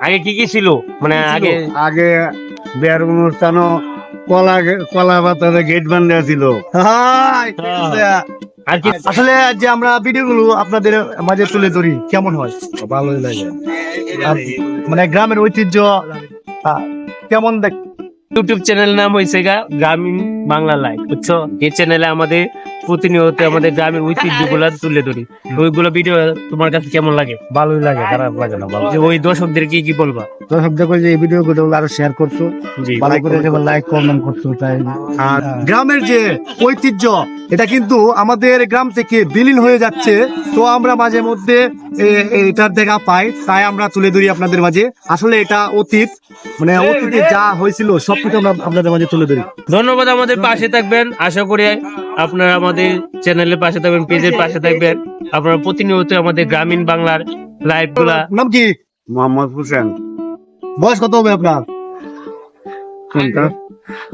আগে কি কি ছিল মানে আগে আগে বিয়ের অনুষ্ঠানও কলা পাতাতে গেট বান্ধা ছিল। আর কি আসলে যে আমরা ভিডিওগুলো আপনাদের মাঝে তুলে ধরি কেমন হয়? ভালোই লাগে। আর মানে গ্রামের ঐতিহ্য কেমন দেখ। ইউটিউব চ্যানেল নাম হয়েছে গ্রামীণ বাংলা লাইভ, বুঝছো? এই চ্যানেলে আমাদের প্রতিনিয়ত আমাদের গ্রামের ঐতিহ্য গুলা তুলে ধরি। ওইগুলো ভিডিও তোমার কাছে কেমন লাগে? ভালোই লাগে, খারাপ লাগে না। ভালো যে ওই দর্শকদের কি বলবা? তো সব দেখো যে এই ভিডিও গুলো আরো শেয়ার করছো, জি, ভালো করে লাইক কমেন্ট করছো। তাই আর গ্রামের যে ঐতিহ্য এটা কিন্তু আমাদের গ্রাম থেকে বিলীন হয়ে যাচ্ছে। তো আমরা মাঝে মধ্যে এটার দেখা পাই, তাই আমরা তুলে ধরি আপনাদের মাঝে। আসলে এটা অতীত, মানে অতীতে যা হয়েছিল সবকিছু আমরা আপনাদের মাঝে তুলে ধরি। ধন্যবাদ, আমাদের পাশে থাকবেন। আশা করি আপনারা আমাদের চ্যানেলের পাশে থাকবেন, পেজের পাশে থাকবেন। আপনারা প্রতিনিয়ত আমাদের গ্রামীণ বাংলার লাইভ গুলা। নাম কি? মোহাম্মদ হোসেন। বয়স কত হবে আপনার?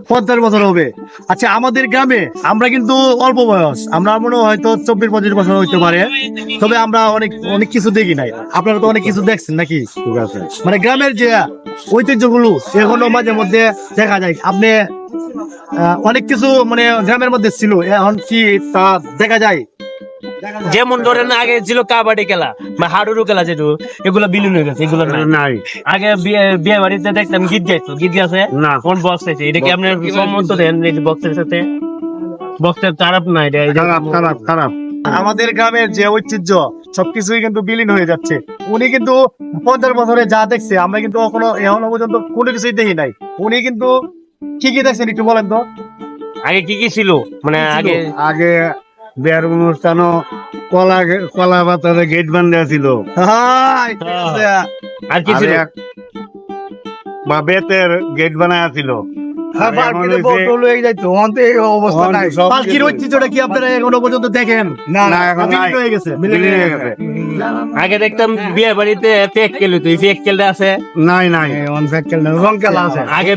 50 বছর হবে। আচ্ছা, আমাদের গ্রামে আমরা কিন্তু অল্প বয়স, আমরা মনে হয় হয়তো 24-25 বছর হইতে পারে। তবে আমরা অনেক অনেক কিছু দেখি নাই, আপনারা তো অনেক কিছু দেখছেন নাকি? ঠিক আছে। মানে গ্রামের যে ঐতিহ্যগুলো এখনো মাঝে মধ্যে দেখা যায়। আপনি অনেক কিছু মানে গ্রামের মধ্যে ছিল, এখন কি তা দেখা যায়? যেমন ধরেন আগে ছিল কাবাডি খেলা বা হাডুডু খেলা, যেটু এগুলো বিলীন হয়ে গেছে, এগুলো নাই। নাই আগে বিয়ে বাড়িতে দেখতাম গীত গাইতো, গীত গাছে না। কোন বক্স আছে, এটা কি আপনার সম্মত দেন? বক্সের সাথে বক্সের খারাপ না, এটা খারাপ খারাপ খারাপ। আমাদের গ্রামের যে ঐতিহ্য সবকিছুই কিন্তু বিলীন হয়ে যাচ্ছে। উনি কিন্তু 50 বছরে যা দেখছে আমরা কিন্তু এখনো পর্যন্ত কোনো কিছুই দেখি নাই। উনি কিন্তু কি কি দেখছেন একটু বলেন তো। আগে কি কি ছিল মানে আগে আগে বিয়ের অনুষ্ঠানও কলা পাতাতে গেট বান্ধা ছিল। আর কি ছিল? বা বেতের গেট বানায় ছিল। পালকির ঐতিহ্যটা কি আপনারা এখনো পর্যন্ত দেখেন? না, এখন বিলীন নাই। হয়ে গেছে। বিলীন হয়ে গেছে। আগে দেখতাম বিয়ে বাড়িতে ফেক খেলে, তুই ফেক খেলতে আছে। নাই নাই, রং খেলা আছে। আগে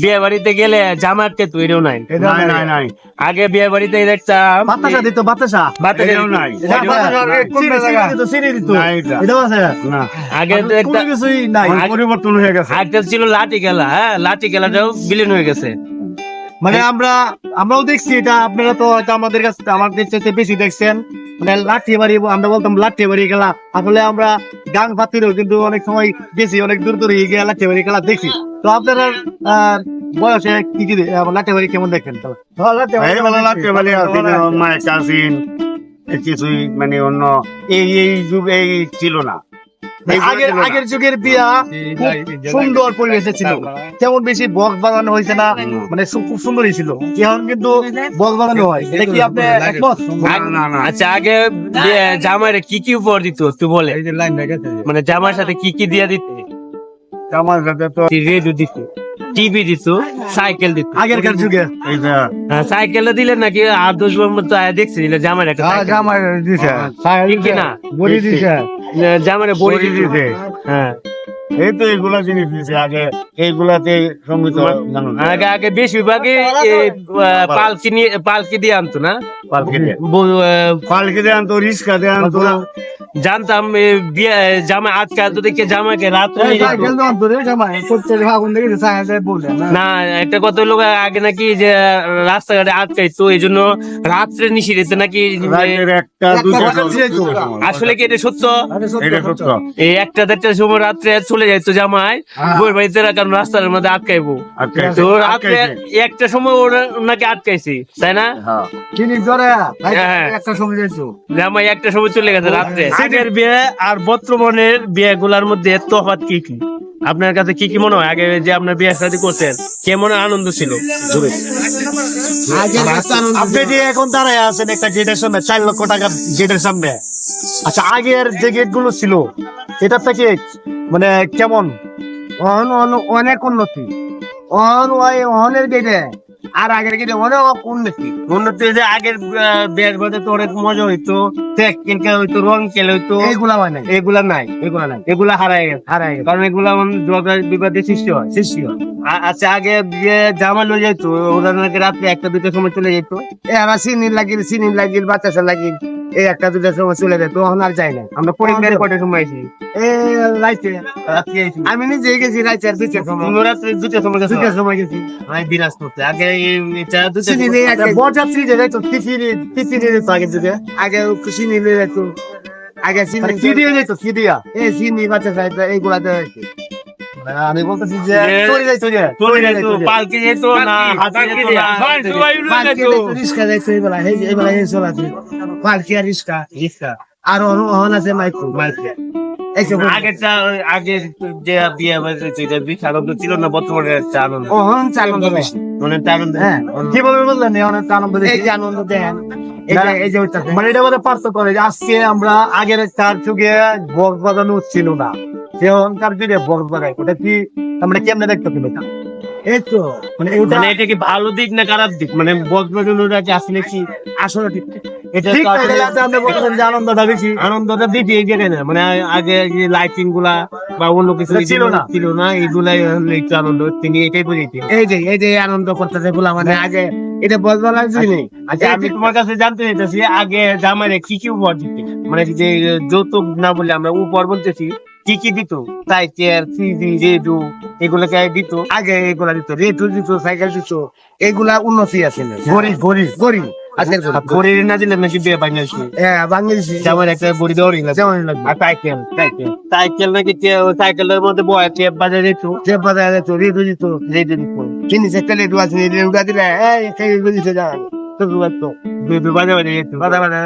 বিয়ে বাড়িতে গেলে জামা আটকে, তুই এটাও নাই। নাই নাই নাই। আগে বিয়ে বাড়িতে দেখতাম বাতাসা দিত, বাতাসা। এটাও নাই। চিনি দিত, নাই এটা। এটাও আছে না, আগে কোনো দেখতাম কিছুই নাই। পরিবর্তন হয়ে গেছে। আগে ছিল লাঠি খেলা, হ্যাঁ লাঠি খেলাটাও বিলীন হয়ে গেছে। মানে আমরাও দেখছি এটা, আপনারা তো হয়তো আমাদের কাছে আমাদের চাইতে বেশি দেখছেন। মানে লাঠি বাড়ি, আমরা বলতাম লাঠি বাড়ি খেলা। আসলে আমরা গান ফাতিরেও কিন্তু অনেক সময় গেছি, অনেক দূর দূর গিয়ে লাঠি বাড়ি খেলা দেখি। তো আপনারা বয়সে কি কি লাঠি বাড়ি কেমন দেখেন? এই বলা লাগতে বলে মায়ের কাজিন কিছুই, মানে অন্য এই যুগ এই ছিল না। আগের যুগের বিয়া খুব সুন্দর পরিবেশে ছিল, তেমন বেশি বক্স বাজানো হয়েছে না, মানে খুব সুন্দরই ছিল। এখন কিন্তু বক্স বাজানো হয়, এটা কি আপনি একমত? না না। আচ্ছা, আগে জামাইরে কি কি উপহার দিত তুই বলে? মানে জামার সাথে কি কি দিয়া দিত? আমার সাথে তো রেডিও দিত, টিভি দিত, সাইকেল দিত। আগেরকার যুগে এই যে সাইকেলটা দিলেন নাকি 8-10 বার মতো দেখছি জামাই একটা সাইকেল। জামাই দিছে, ঠিক কি না? বড়ি দিছে, জামাইরে বড়ি বড়ি দিছে। হ্যাঁ, এই তো এইগুলা জিনিস দিছে। আগে এইগুলাতে সঙ্গীত জানো না। আগে বেশিরভাগই পালকি দিয়ে আনতো না? পালকি দিয়ে। পালকি দিয়ে আনতো, রিস্কা দিয়ে আনতো। জানতাম জামাই আজকে আনতো দেখে জামাইকে রাত্রে না। একটা কথা হলো আগে নাকি যে রাস্তাঘাটে আটকাইতো, এই জন্য রাত্রে নিষিদ্ধ নাকি। রাতের 1টা 2টা আসলে কি এটা সত্য? এটা সত্য। এই 1টা-1:30টার সময় রাত্রে চলে যাইতো জামাই বউয়ের বাড়িতে, কারণ রাস্তার মধ্যে আটকাইবো। আটকাইছে। তো রাত্রে 1টার সময় ওরা নাকি আটকাইছি, তাই না? হ্যাঁ। একটা সময় যাইছো জামাই 1টার সময় চলে গেছে রাত্রে। আগের বিয়ে আর বর্তমানের বিয়ে গুলার মধ্যে তফাৎ কি কি আপনার কাছে কি কি মনে হয়? আগে যে আপনার বিয়ে শাদী করতেন কেমন আনন্দ ছিল? আপনি যে এখন দাঁড়ায় আছেন একটা গেটের সামনে, 4 লক্ষ টাকার গেটের সামনে। আচ্ছা, আগের যে গেট গুলো ছিল এটা থেকে মানে কেমন? অনেক উন্নতি। অনেক গেটে আর আগের গেটে অনেক উন্নতি যে আগের বিয়ের মধ্যে তো অনেক মজা হইতো, কেলকা হইতো, রং খেলে হইতো। এইগুলা হয় নাই। এগুলা নাই, এগুলা হারায় গেছে। কারণ এগুলা বিবাদের সৃষ্টি হয়। আচ্ছা, আগে বিয়ে জামা লয়ে যাইতো, ওরা নাকি রাত্রে 1টা 2টার সময় চলে যেত। এরা চিনি লাগিল বাতাসা লাগিল এই একটা দুটার সময় চলে যায়, তখন আর যাই না। আমরা পরিবারের কটার সময় আইছি? রাইতে রাত্রে আইছি। আমি নিজে গেছি রাইতে আর দুইটার সময়, রাত্রে 2টার সময় গেছো? দুইটার সময় গেছি। আমি বিরাজ করতে আগে এটা 2টার চিনি সময়- দিয়ে আগে বরযাত্রী যে যাইতো তিথি দিয়ে যেত আগে যুগে আগে চিনি দিয়ে যেত, আগে চিনি মানে কি দিয়ে যেত কি দিয়া এই চিনি বাচ্চা চাইতো এইগুলা দিয়ে যেত। আমি বলতেছি যে যে- চলে যাইতো যে চলে যাইতো, পালকি যেত না, হাতি যেত না। পালকি যাইতো, রিস্কা যাইতো, এইবেলা এই চলাছে পালকি আর রিস্কা। রিক্সা। আর হন আছে মাইক্রো এইসব আগেরটা আগের যে বিয়ে হয়েছে সেটা বেশি আনন্দ ছিল না, বর্তমানে একটা আনন্দ হন আনন্দ বেশি। মানে একটা আনন্দ। হ্যাঁ কিভাবে বললেন অনেক আনন্দ এই দেখি যে আনন্দ দেন, এই যে ওইটাতে। মানে এটা আমাদের পার্থক্য করে যে আজকে আমরা আগের তার যুগে বক্স বাজানো ছিল না, সেখানকার যুগে বক্স বাজাই ওটা কি আমরা কেমনে দেখতে পেলাম এটা? এই তো মানে এটা মানে এটা কি ভালো দিক না খারাপ দিক? মানে বজবজনরা কি আসলে কি আসলে ঠিক এটা ঠিক তো না, আসলে এটা আছে, আমরা বলতেছেন যে আনন্দটা বেশি আনন্দটা দিতে এই জায়গায় না, মানে আগে যে লাইটিং গুলা বা অন্য কিছু এটা ছিল না। ছিল না, এইগুলাই হলো একটু আনন্দ। তিনি এটাই বুঝেছি। এই যে আনন্দ করতেছে বলা মানে আগে এটা বলবার লাগছে নেই। আচ্ছা, আমি তোমার কাছে জানতে চাইতেছি আগে জামাইরে কি কি উপহার দিতে, মানে যে যৌতুক না বলে আমরা উপহার বলতেছি, কি কি দিত? সাইকেল, সিডি, রেডিও, এগুলোকে দিত। আগে এগুলা দিত, রেটু দিত, সাইকেল দিত, এগুলা উন্নতি আছে গরিব গরিব গরিব আজকের গরিব। ঘরে না দিলে নাকি বিয়ে বাংলাদেশে হ্যাঁ বাংলাদেশি জামাইয়ের একটা বড়ি দেওয়ারই লাগবে। যেমন লাগবে আর সাইকেল নাকি সাইকেলের মধ্যে বয় টেপ বাজারে দিত, যে বাজারে দিত, রেটু দিত, রেডিও দিত, চিনি একটা রেটু আছে, রেটু দিলে এই সেই দিতে যায় তো বাজারে দিত। বাজারে